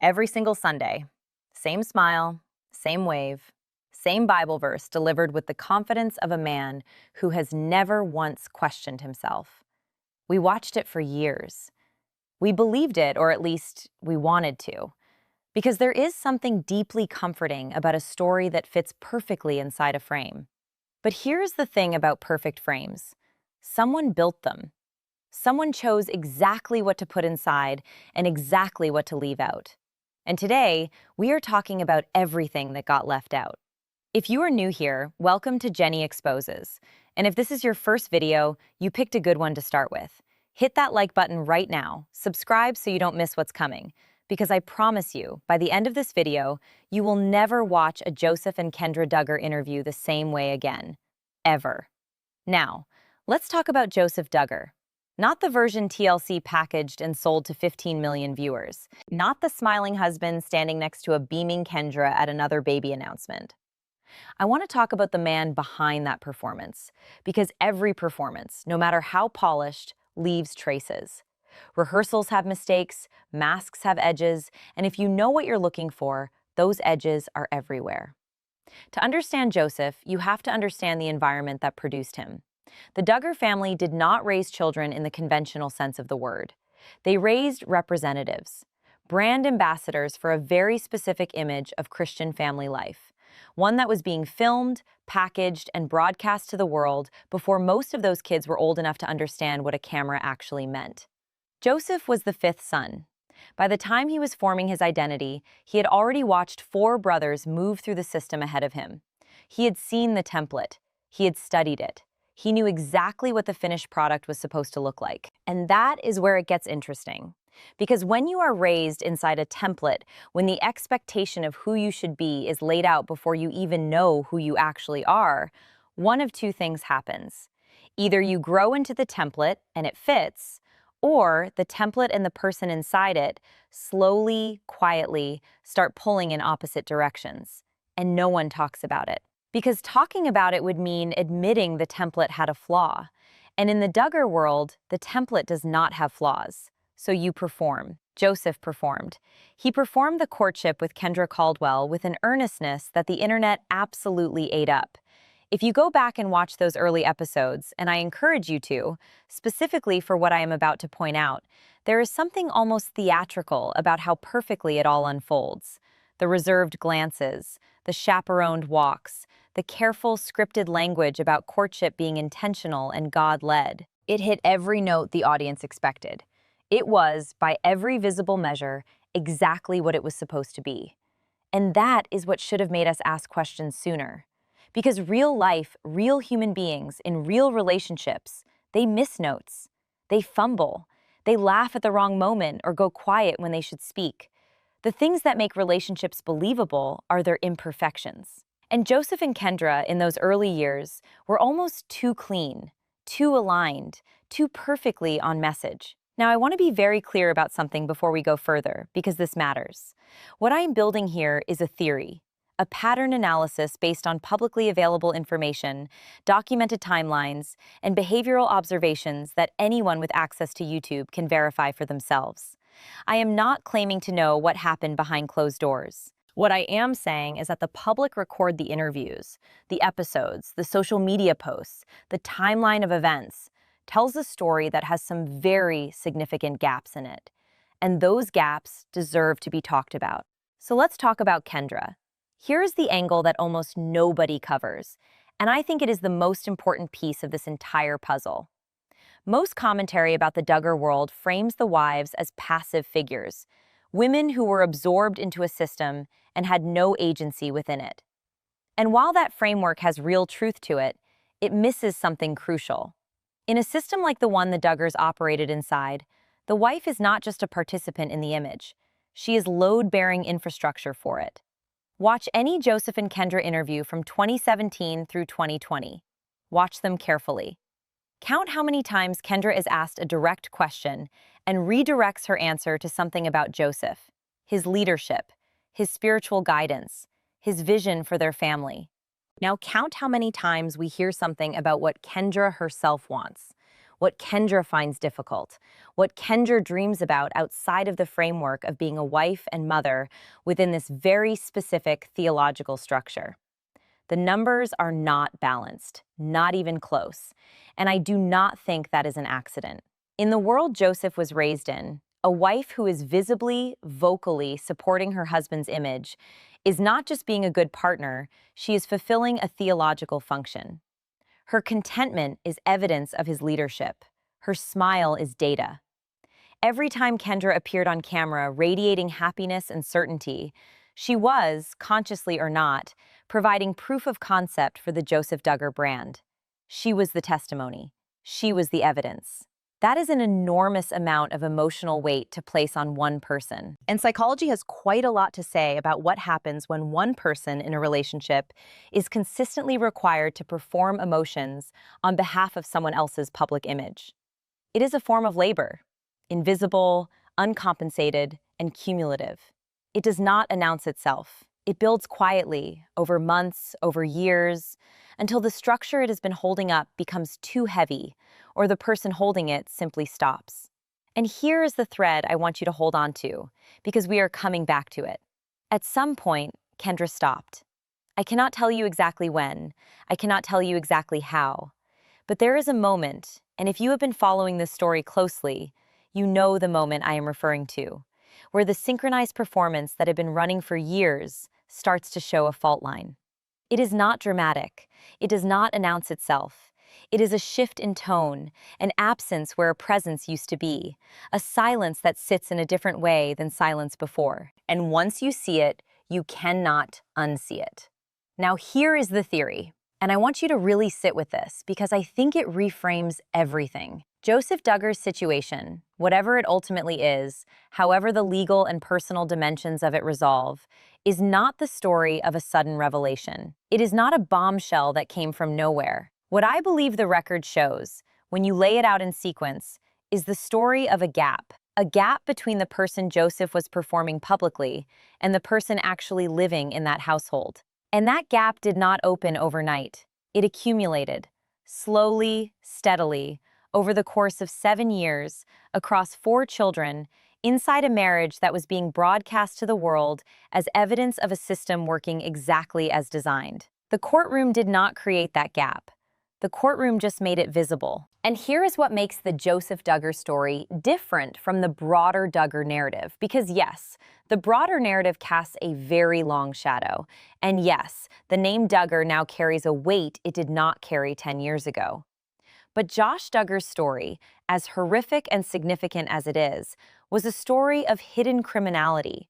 Every single Sunday, same smile, same wave, same Bible verse delivered with the confidence of a man who has never once questioned himself. We watched it for years. We believed it, or at least we wanted to, because there is something deeply comforting about a story that fits perfectly inside a frame. But here's the thing about perfect frames. Someone built them. Someone chose exactly what to put inside and exactly what to leave out. And today, we are talking about everything that got left out. If you are new here, welcome to Jenny Exposes. And if this is your first video, you picked a good one to start with. Hit that like button right now, subscribe so you don't miss what's coming. Because I promise you, by the end of this video, you will never watch a Joseph and Kendra Duggar interview the same way again. Ever. Now, let's talk about Joseph Duggar. Not the version TLC packaged and sold to 15 million viewers. Not the smiling husband standing next to a beaming Kendra at another baby announcement. I want to talk about the man behind that performance, because every performance, no matter how polished, leaves traces. Rehearsals have mistakes, masks have edges, and if you know what you're looking for, those edges are everywhere. To understand Joseph, you have to understand the environment that produced him. The Duggar family did not raise children in the conventional sense of the word. They raised representatives, brand ambassadors for a very specific image of Christian family life, one that was being filmed, packaged, and broadcast to the world before most of those kids were old enough to understand what a camera actually meant. Joseph was the fifth son. By the time he was forming his identity, he had already watched 4 brothers move through the system ahead of him. He had seen the template. He had studied it. He knew exactly what the finished product was supposed to look like. And that is where it gets interesting. Because when you are raised inside a template, when the expectation of who you should be is laid out before you even know who you actually are, one of 2 things happens. Either you grow into the template and it fits, or the template and the person inside it slowly, quietly start pulling in opposite directions. And no one talks about it. Because talking about it would mean admitting the template had a flaw. And in the Duggar world, the template does not have flaws. So you perform. Joseph performed. He performed the courtship with Kendra Caldwell with an earnestness that the internet absolutely ate up. If you go back and watch those early episodes, and I encourage you to, specifically for what I am about to point out, there is something almost theatrical about how perfectly it all unfolds. The reserved glances, the chaperoned walks, the careful, scripted language about courtship being intentional and God-led. It hit every note the audience expected. It was, by every visible measure, exactly what it was supposed to be. And that is what should have made us ask questions sooner. Because real life, real human beings in real relationships, they miss notes. They fumble. They laugh at the wrong moment or go quiet when they should speak. The things that make relationships believable are their imperfections. And Joseph and Kendra, in those early years, were almost too clean, too aligned, too perfectly on message. Now, I want to be very clear about something before we go further, because this matters. What I am building here is a theory, a pattern analysis based on publicly available information, documented timelines, and behavioral observations that anyone with access to YouTube can verify for themselves. I am not claiming to know what happened behind closed doors. What I am saying is that the public record the interviews, the episodes, the social media posts, the timeline of events, tells a story that has some very significant gaps in it. And those gaps deserve to be talked about. So let's talk about Kendra. Here is the angle that almost nobody covers, and I think it is the most important piece of this entire puzzle. Most commentary about the Duggar world frames the wives as passive figures, women who were absorbed into a system and had no agency within it. And while that framework has real truth to it, it misses something crucial. In a system like the one the Duggars operated inside, the wife is not just a participant in the image. She is load-bearing infrastructure for it. Watch any Joseph and Kendra interview from 2017 through 2020. Watch them carefully. Count how many times Kendra is asked a direct question and redirects her answer to something about Joseph, his leadership, his spiritual guidance, his vision for their family. Now count how many times we hear something about what Kendra herself wants, what Kendra finds difficult, what Kendra dreams about outside of the framework of being a wife and mother within this very specific theological structure. The numbers are not balanced, not even close, and I do not think that is an accident. In the world Joseph was raised in, a wife who is visibly, vocally supporting her husband's image is not just being a good partner, she is fulfilling a theological function. Her contentment is evidence of his leadership. Her smile is data. Every time Kendra appeared on camera radiating happiness and certainty, she was, consciously or not, providing proof of concept for the Joseph Duggar brand. She was the testimony. She was the evidence. That is an enormous amount of emotional weight to place on one person. And psychology has quite a lot to say about what happens when one person in a relationship is consistently required to perform emotions on behalf of someone else's public image. It is a form of labor, invisible, uncompensated, and cumulative. It does not announce itself. It builds quietly, over months, over years, until the structure it has been holding up becomes too heavy, or the person holding it simply stops. And here is the thread I want you to hold on to, because we are coming back to it. At some point, Kendra stopped. I cannot tell you exactly when, I cannot tell you exactly how, but there is a moment, and if you have been following this story closely, you know the moment I am referring to, where the synchronized performance that had been running for years starts to show a fault line. It is not dramatic. It does not announce itself. It is a shift in tone, an absence where a presence used to be, a silence that sits in a different way than silence before. And once you see it, you cannot unsee it. Now here is the theory, and I want you to really sit with this because I think it reframes everything. Joseph Duggar's situation, whatever it ultimately is, however the legal and personal dimensions of it resolve, is not the story of a sudden revelation. It is not a bombshell that came from nowhere. What I believe the record shows, when you lay it out in sequence, is the story of a gap between the person Joseph was performing publicly and the person actually living in that household. And that gap did not open overnight. It accumulated, slowly, steadily, over the course of 7 years, across 4 children, inside a marriage that was being broadcast to the world as evidence of a system working exactly as designed. The courtroom did not create that gap. The courtroom just made it visible. And here is what makes the Joseph Duggar story different from the broader Duggar narrative. Because yes, the broader narrative casts a very long shadow. And yes, the name Duggar now carries a weight it did not carry 10 years ago. But Josh Duggar's story, as horrific and significant as it is, was a story of hidden criminality.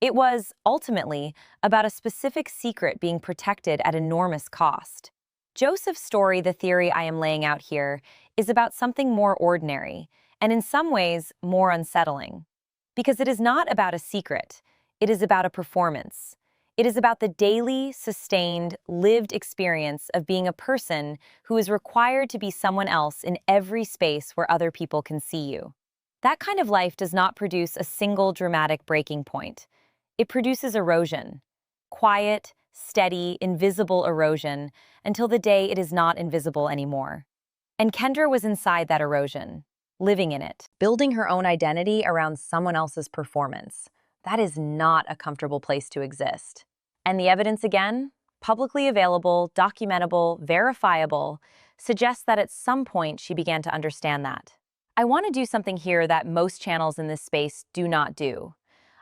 It was, ultimately, about a specific secret being protected at enormous cost. Joseph's story, the theory I am laying out here, is about something more ordinary, and in some ways, more unsettling. Because it is not about a secret, it is about a performance. It is about the daily, sustained, lived experience of being a person who is required to be someone else in every space where other people can see you. That kind of life does not produce a single dramatic breaking point. It produces erosion. Quiet, steady, invisible erosion until the day it is not invisible anymore. And Kendra was inside that erosion, living in it, building her own identity around someone else's performance. That is not a comfortable place to exist. And the evidence again, publicly available, documentable, verifiable, suggests that at some point she began to understand that. I want to do something here that most channels in this space do not do.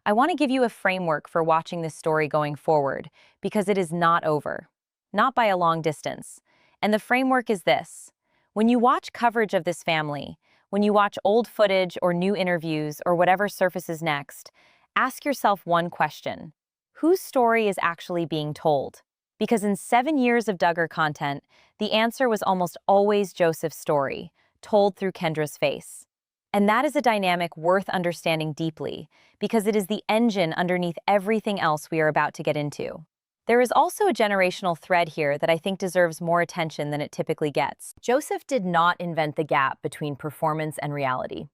I want to give you a framework for watching this story going forward, because it is not over. Not by a long distance. And the framework is this. When you watch coverage of this family, when you watch old footage or new interviews or whatever surfaces next, ask yourself one question. Whose story is actually being told? Because in 7 years of Duggar content, the answer was almost always Joseph's story, told through Kendra's face. And that is a dynamic worth understanding deeply, because it is the engine underneath everything else we are about to get into. There is also a generational thread here that I think deserves more attention than it typically gets. Joseph did not invent the gap between performance and reality.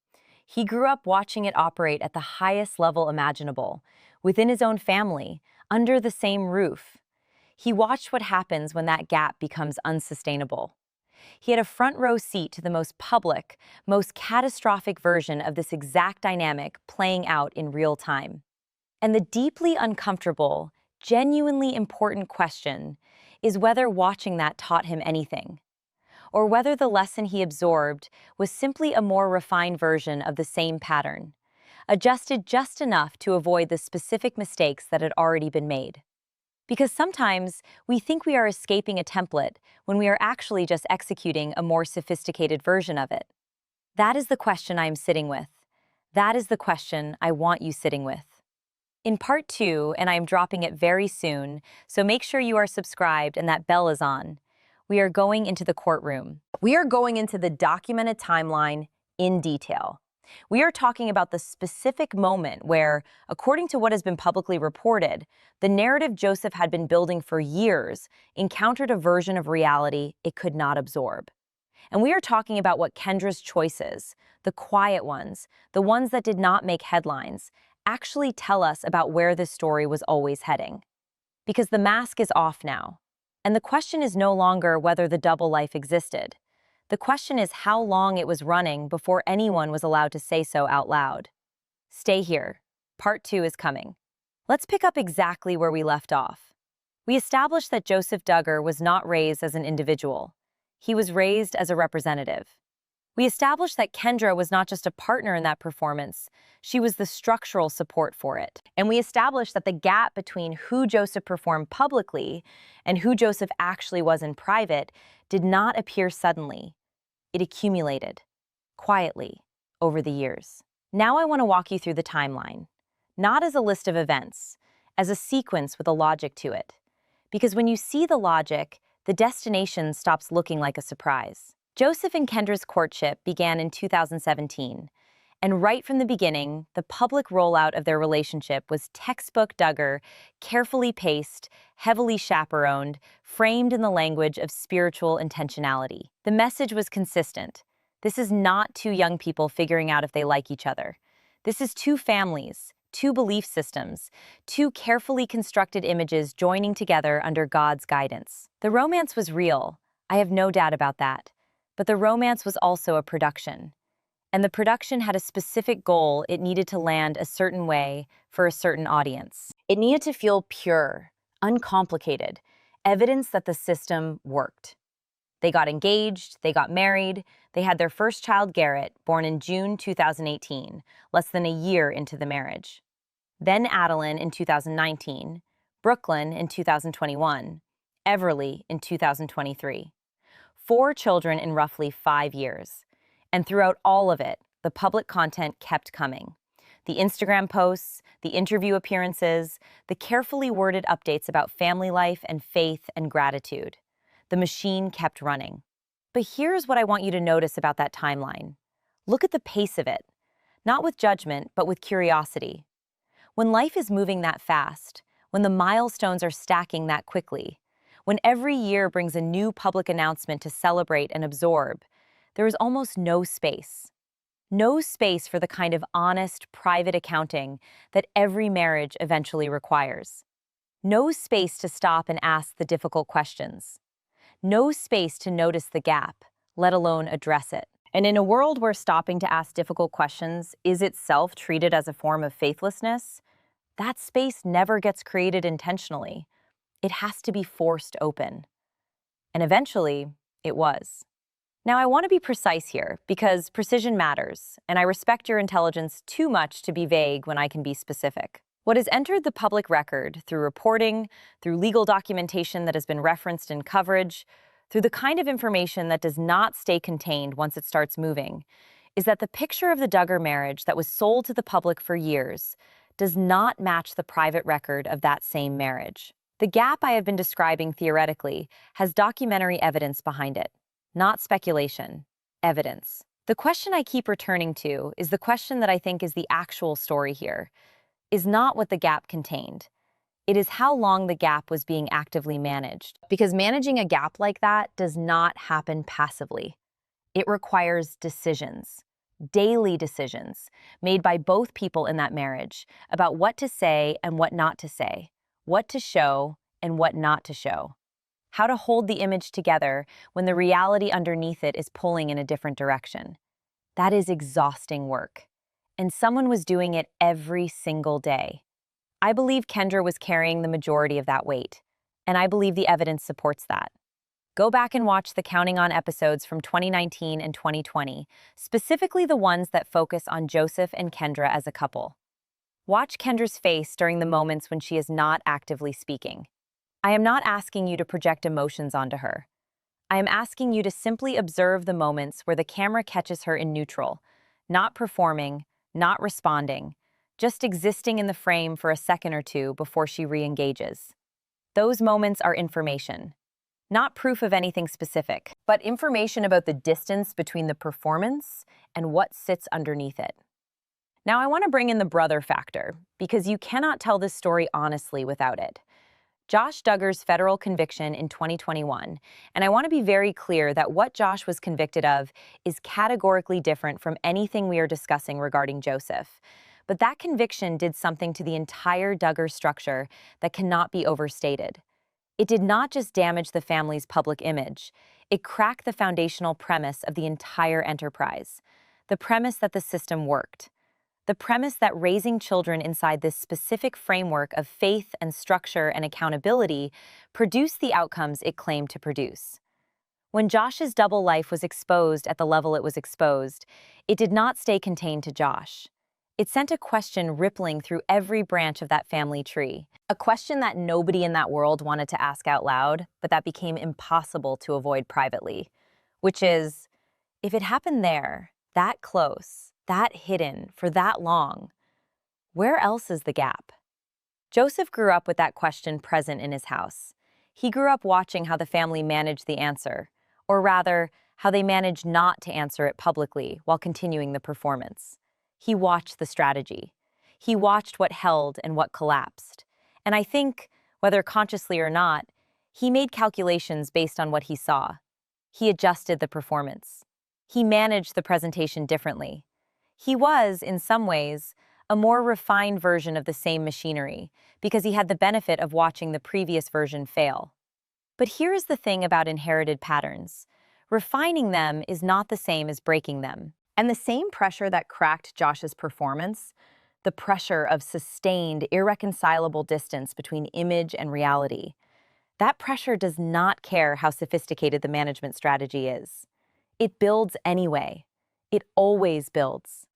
He grew up watching it operate at the highest level imaginable, within his own family, under the same roof. He watched what happens when that gap becomes unsustainable. He had a front row seat to the most public, most catastrophic version of this exact dynamic playing out in real time. And the deeply uncomfortable, genuinely important question is whether watching that taught him anything, or whether the lesson he absorbed was simply a more refined version of the same pattern, adjusted just enough to avoid the specific mistakes that had already been made. Because sometimes we think we are escaping a template when we are actually just executing a more sophisticated version of it. That is the question I am sitting with. That is the question I want you sitting with. In part 2, and I am dropping it very soon, so make sure you are subscribed and that bell is on, we are going into the courtroom. We are going into the documented timeline in detail. We are talking about the specific moment where, according to what has been publicly reported, the narrative Joseph had been building for years encountered a version of reality it could not absorb. And we are talking about what Kendra's choices, the quiet ones, the ones that did not make headlines, actually tell us about where this story was always heading. Because the mask is off now, and the question is no longer whether the double life existed. The question is how long it was running before anyone was allowed to say so out loud. Stay here. Part 2 is coming. Let's pick up exactly where we left off. We established that Joseph Duggar was not raised as an individual. He was raised as a representative. We established that Kendra was not just a partner in that performance, she was the structural support for it. And we established that the gap between who Joseph performed publicly and who Joseph actually was in private did not appear suddenly. It accumulated, quietly, over the years. Now I want to walk you through the timeline, not as a list of events, as a sequence with a logic to it. Because when you see the logic, the destination stops looking like a surprise. Joseph and Kendra's courtship began in 2017, and right from the beginning, the public rollout of their relationship was textbook Duggar, carefully paced, heavily chaperoned, framed in the language of spiritual intentionality. The message was consistent. This is not two young people figuring out if they like each other. This is two families, two belief systems, two carefully constructed images joining together under God's guidance. The romance was real, I have no doubt about that. But the romance was also a production. And the production had a specific goal. It needed to land a certain way for a certain audience. It needed to feel pure, uncomplicated, evidence that the system worked. They got engaged, they got married, they had their first child, Garrett, born in June 2018, less than a year into the marriage. Then Adeline in 2019, Brooklyn in 2021, Everly in 2023. 4 children in roughly 5 years. And throughout all of it, the public content kept coming. The Instagram posts, the interview appearances, the carefully worded updates about family life and faith and gratitude. The machine kept running. But here's what I want you to notice about that timeline. Look at the pace of it. Not with judgment, but with curiosity. When life is moving that fast, when the milestones are stacking that quickly, when every year brings a new public announcement to celebrate and absorb, there is almost no space. No space for the kind of honest, private accounting that every marriage eventually requires. No space to stop and ask the difficult questions. No space to notice the gap, let alone address it. And in a world where stopping to ask difficult questions is itself treated as a form of faithlessness, that space never gets created intentionally. It has to be forced open. And eventually, it was. Now, I want to be precise here because precision matters, and I respect your intelligence too much to be vague when I can be specific. What has entered the public record through reporting, through legal documentation that has been referenced in coverage, through the kind of information that does not stay contained once it starts moving, is that the picture of the Duggar marriage that was sold to the public for years does not match the private record of that same marriage. The gap I have been describing theoretically has documentary evidence behind it, not speculation, evidence. The question I keep returning to is the question that I think is the actual story here, is not what the gap contained. It is how long the gap was being actively managed. Because managing a gap like that does not happen passively. It requires decisions, daily decisions, made by both people in that marriage about what to say and what not to say, what to show and what not to show, how to hold the image together when the reality underneath it is pulling in a different direction. That is exhausting work. And someone was doing it every single day. I believe Kendra was carrying the majority of that weight, and I believe the evidence supports that. Go back and watch the Counting On episodes from 2019 and 2020, specifically the ones that focus on Joseph and Kendra as a couple. Watch Kendra's face during the moments when she is not actively speaking. I am not asking you to project emotions onto her. I am asking you to simply observe the moments where the camera catches her in neutral, not performing, not responding, just existing in the frame for a second or two before she re-engages. Those moments are information. Not proof of anything specific, but information about the distance between the performance and what sits underneath it. Now, I want to bring in the brother factor, because you cannot tell this story honestly without it. Josh Duggar's federal conviction in 2021, and I want to be very clear that what Josh was convicted of is categorically different from anything we are discussing regarding Joseph. But that conviction did something to the entire Duggar structure that cannot be overstated. It did not just damage the family's public image, it cracked the foundational premise of the entire enterprise, the premise that the system worked. The premise that raising children inside this specific framework of faith and structure and accountability produced the outcomes it claimed to produce. When Josh's double life was exposed at the level it was exposed, it did not stay contained to Josh. It sent a question rippling through every branch of that family tree. A question that nobody in that world wanted to ask out loud, but that became impossible to avoid privately. Which is, if it happened there, that close, that hidden, for that long, where else is the gap? Joseph grew up with that question present in his house. He grew up watching how the family managed the answer, or rather, how they managed not to answer it publicly while continuing the performance. He watched the strategy. He watched what held and what collapsed. And I think, whether consciously or not, he made calculations based on what he saw. He adjusted the performance. He managed the presentation differently. He was, in some ways, a more refined version of the same machinery because he had the benefit of watching the previous version fail. But here is the thing about inherited patterns. Refining them is not the same as breaking them. And the same pressure that cracked Josh's performance, the pressure of sustained, irreconcilable distance between image and reality, that pressure does not care how sophisticated the management strategy is. It builds anyway. It always builds.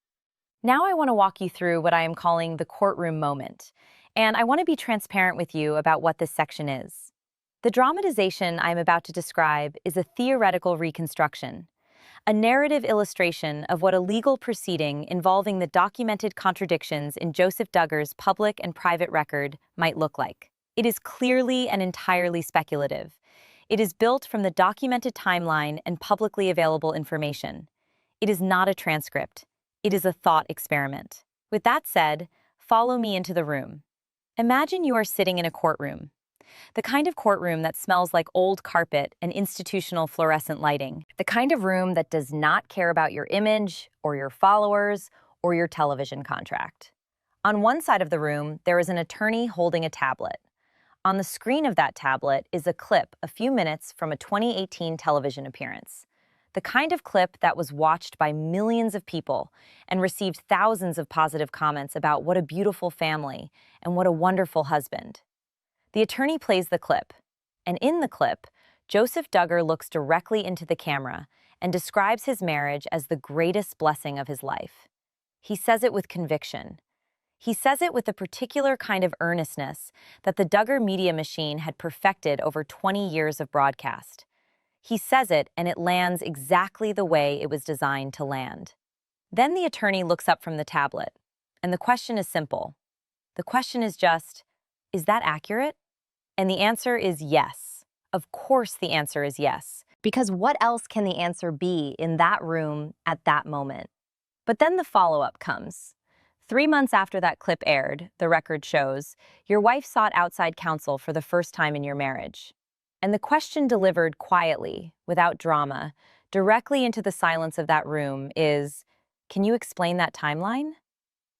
Now I want to walk you through what I am calling the courtroom moment, and I want to be transparent with you about what this section is. The dramatization I am about to describe is a theoretical reconstruction, a narrative illustration of what a legal proceeding involving the documented contradictions in Joseph Duggar's public and private record might look like. It is clearly and entirely speculative. It is built from the documented timeline and publicly available information. It is not a transcript. It is a thought experiment. With that said, follow me into the room. Imagine you are sitting in a courtroom. The kind of courtroom that smells like old carpet and institutional fluorescent lighting. The kind of room that does not care about your image, or your followers, or your television contract. On one side of the room, there is an attorney holding a tablet. On the screen of that tablet is a clip a few minutes from a 2018 television appearance. The kind of clip that was watched by millions of people and received thousands of positive comments about what a beautiful family and what a wonderful husband. The attorney plays the clip, and in the clip, Joseph Duggar looks directly into the camera and describes his marriage as the greatest blessing of his life. He says it with conviction. He says it with a particular kind of earnestness that the Duggar media machine had perfected over 20 years of broadcast. He says it, and it lands exactly the way it was designed to land. Then the attorney looks up from the tablet, and the question is simple. The question is just, is that accurate? And the answer is yes. Of course the answer is yes, because what else can the answer be in that room at that moment? But then the follow-up comes. 3 months after that clip aired, the record shows, your wife sought outside counsel for the first time in your marriage. And the question delivered quietly, without drama, directly into the silence of that room is, can you explain that timeline?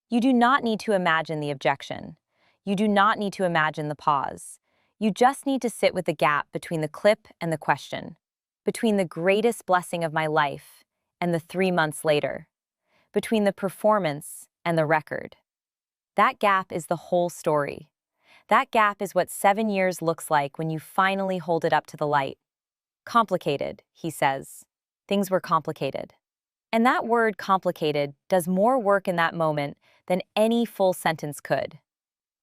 You do not need to imagine the objection. You do not need to imagine the pause. You just need to sit with the gap between the clip and the question, between the greatest blessing of my life and the 3 months later, between the performance and the record. That gap is the whole story. That gap is what 7 years looks like when you finally hold it up to the light. Complicated, he says. Things were complicated. And that word complicated does more work in that moment than any full sentence could.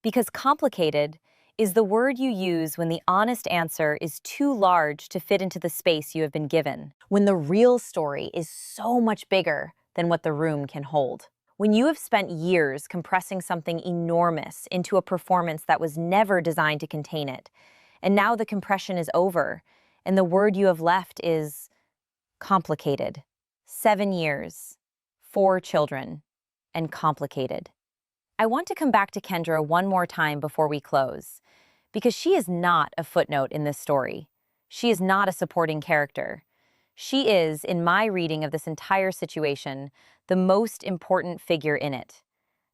Because complicated is the word you use when the honest answer is too large to fit into the space you have been given. When the real story is so much bigger than what the room can hold. When you have spent years compressing something enormous into a performance that was never designed to contain it, and now the compression is over, and the word you have left is complicated. 7 years, 4 children, and complicated. I want to come back to Kendra one more time before we close, because she is not a footnote in this story. She is not a supporting character. She is, in my reading of this entire situation, the most important figure in it.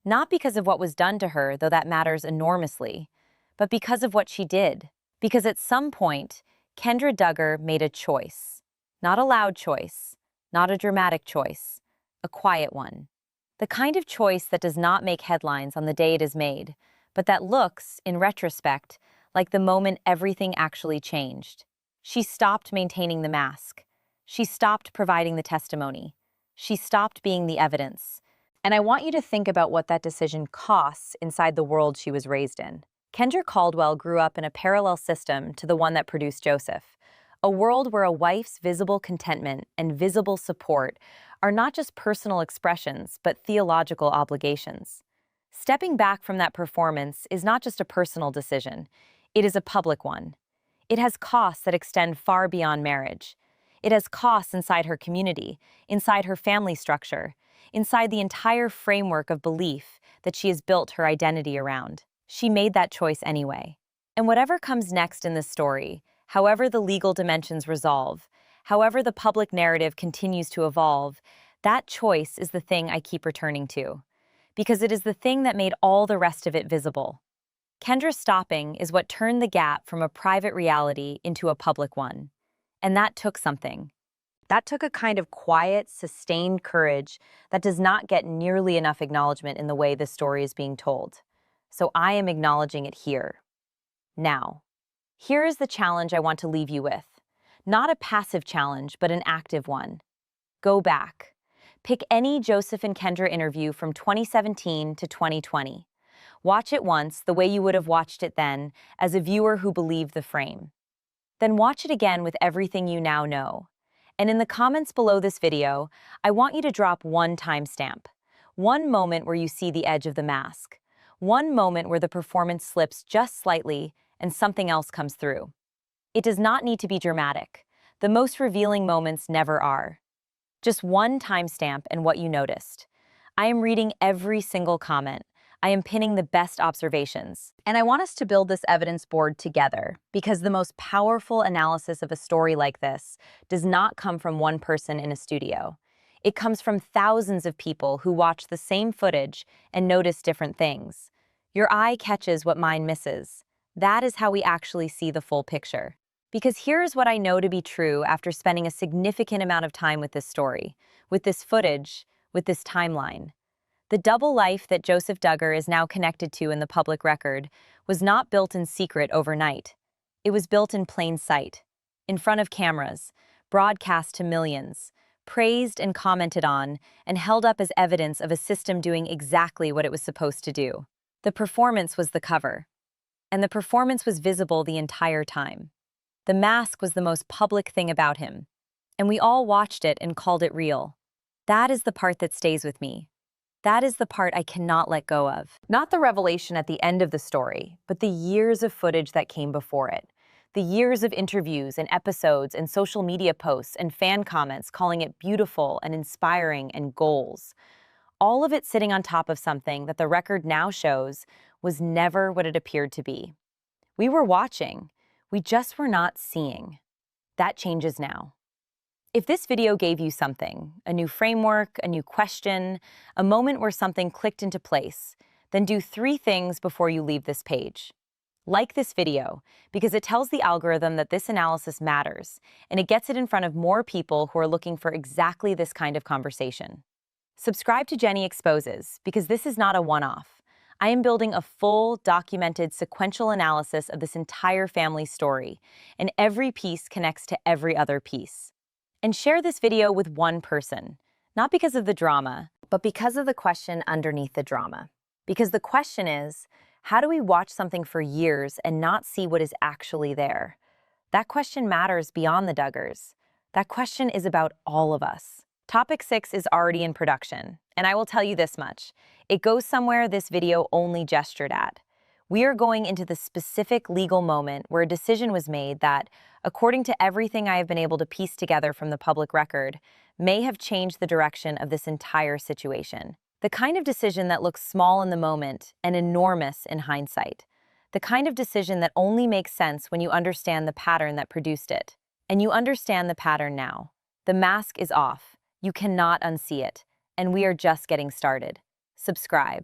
Not because of what was done to her, though that matters enormously, but because of what she did. Because at some point, Kendra Duggar made a choice. Not a loud choice, not a dramatic choice, a quiet one. The kind of choice that does not make headlines on the day it is made, but that looks, in retrospect, like the moment everything actually changed. She stopped maintaining the mask. She stopped providing the testimony. She stopped being the evidence. And I want you to think about what that decision costs inside the world she was raised in. Kendra Caldwell grew up in a parallel system to the one that produced Joseph. A world where a wife's visible contentment and visible support are not just personal expressions, but theological obligations. Stepping back from that performance is not just a personal decision, it is a public one. It has costs that extend far beyond marriage. It has costs inside her community, inside her family structure, inside the entire framework of belief that she has built her identity around. She made that choice anyway. And whatever comes next in this story, however the legal dimensions resolve, however the public narrative continues to evolve, that choice is the thing I keep returning to, because it is the thing that made all the rest of it visible. Kendra's stopping is what turned the gap from a private reality into a public one. And that took something. That took a kind of quiet, sustained courage that does not get nearly enough acknowledgement in the way this story is being told. So I am acknowledging it here. Now, here is the challenge I want to leave you with. Not a passive challenge, but an active one. Go back. Pick any Joseph and Kendra interview from 2017 to 2020. Watch it once the way you would have watched it then, as a viewer who believed the frame. Then watch it again with everything you now know. And in the comments below this video, I want you to drop one timestamp. One moment where you see the edge of the mask. One moment where the performance slips just slightly and something else comes through. It does not need to be dramatic. The most revealing moments never are. Just one timestamp and what you noticed. I am reading every single comment. I am pinning the best observations. And I want us to build this evidence board together, because the most powerful analysis of a story like this does not come from one person in a studio. It comes from thousands of people who watch the same footage and notice different things. Your eye catches what mine misses. That is how we actually see the full picture. Because here's what I know to be true after spending a significant amount of time with this story, with this footage, with this timeline. The double life that Joseph Duggar is now connected to in the public record was not built in secret overnight. It was built in plain sight, in front of cameras, broadcast to millions, praised and commented on, and held up as evidence of a system doing exactly what it was supposed to do. The performance was the cover, and the performance was visible the entire time. The mask was the most public thing about him, and we all watched it and called it real. That is the part that stays with me. That is the part I cannot let go of. Not the revelation at the end of the story, but the years of footage that came before it. The years of interviews and episodes and social media posts and fan comments calling it beautiful and inspiring and goals. All of it sitting on top of something that the record now shows was never what it appeared to be. We were watching, we just were not seeing. That changes now. If this video gave you something, a new framework, a new question, a moment where something clicked into place, then do 3 things before you leave this page. Like this video, because it tells the algorithm that this analysis matters, and it gets it in front of more people who are looking for exactly this kind of conversation. Subscribe to Jenny Exposes, because this is not a one-off. I am building a full, documented, sequential analysis of this entire family story, and every piece connects to every other piece. And share this video with one person, not because of the drama, but because of the question underneath the drama. Because the question is, how do we watch something for years and not see what is actually there? That question matters beyond the Duggars. That question is about all of us. Topic 6 is already in production, and I will tell you this much. It goes somewhere this video only gestured at. We are going into the specific legal moment where a decision was made that, according to everything I have been able to piece together from the public record, may have changed the direction of this entire situation. The kind of decision that looks small in the moment and enormous in hindsight. The kind of decision that only makes sense when you understand the pattern that produced it. And you understand the pattern now. The mask is off. You cannot unsee it. And we are just getting started. Subscribe.